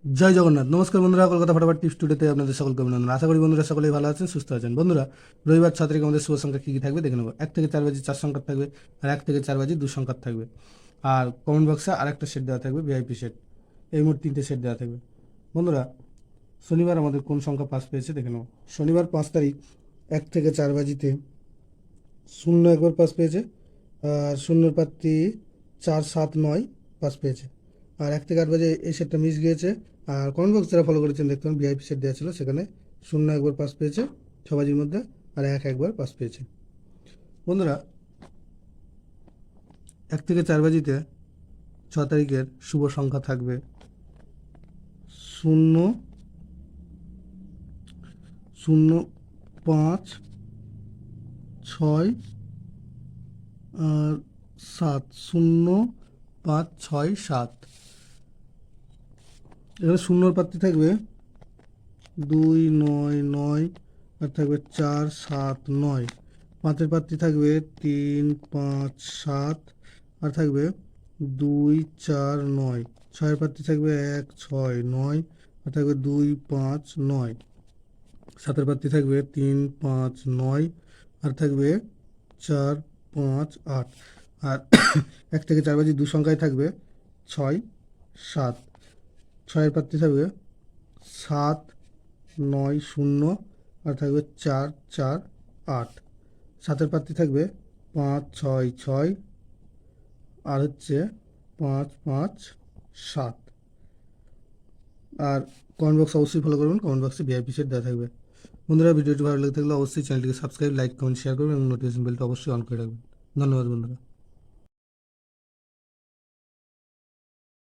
জয় জগন্নাথ। নমস্কার বন্ধুরা, কলকাতা ফটাফট টিপস টুডেতে আপনাদের সকলকে অভিনন্দন। আশা করি বন্ধুরা সকলেই ভালো আছেন, সুস্থ আছেন। বন্ধুরা, রবিবার 6 তারিখ আমাদের শুভ সংখ্যা কী কী থাকবে দেখে নেবো। 1 থেকে 4 বাজি 4 সংখ্যা থাকবে, আর 1 থেকে 4 বাজি 2 সংখ্যা থাকবে। আর কমেন্ট বক্সে আরেকটা সেট দেওয়া থাকবে, ভিআইপি সেট। এই মোট 3টে সেট দেওয়া থাকবে। বন্ধুরা, শনিবার আমাদের কোন সংখ্যা পাস পেয়েছে দেখে নেবো। শনিবার 5 তারিখ 1 থেকে 4 বাজিতে 0 একবার পাস পেয়েছে, আর শূন্যর প্রার্থী 479 পাস পেয়েছে। আর 1 থেকে 8 বাজে এই সেটটা মিস গিয়েছে। আর কমেন্ট বক্স যারা ফলো করেছেন দেখতে পান ভিআইপি সেট দেওয়া ছিল, সেখানে 0 একবার পাস পেয়েছে ছবাজির মধ্যে, আর 1 একবার পাস পেয়েছে। বন্ধুরা, 1 থেকে 4 বাজিতে 6 তারিখের শুভ সংখ্যা থাকবে 0, 0, 5, 6 আর 7, 0, 5, 6, 7। এখানে শূন্যর প্রার্থী থাকবে 2, 9, 9, আর থাকবে 4, 7, 9। 5-এর প্রার্থী থাকবে 3, 5, 7, আর থাকবে 2, 4, 9। 6-এর প্রার্থী থাকবে 1, 6, 9, আর থাকবে 2, 5, 9। 7-এর প্রার্থী থাকবে 3, 5, 9, আর থাকবে 4, 5, 8। আর 1 থেকে 4 বাজি 2 সংখ্যায় থাকবে 6, 7। 6-এর প্রার্থী থাকবে 7, 9, 0, আর থাকবে 4, 4, 8। 7-এর প্রার্থী থাকবে 5, 6, 6, আর হচ্ছে 5, 5, 7। আর কমেন্ট বক্স অবশ্যই ফলো করবেন, কমেন্ট বক্সে ভিআইপি সেট দেওয়া থাকবে। বন্ধুরা, ভিডিওটি ভালো লেগে থাকলে অবশ্যই চ্যানেলটিকে সাবস্ক্রাইব, লাইক, কমেন্ট, শেয়ার করবেন এবং নোটিফিকেশন বেলটা অবশ্যই অন করে রাখবেন। ধন্যবাদ বন্ধুরা।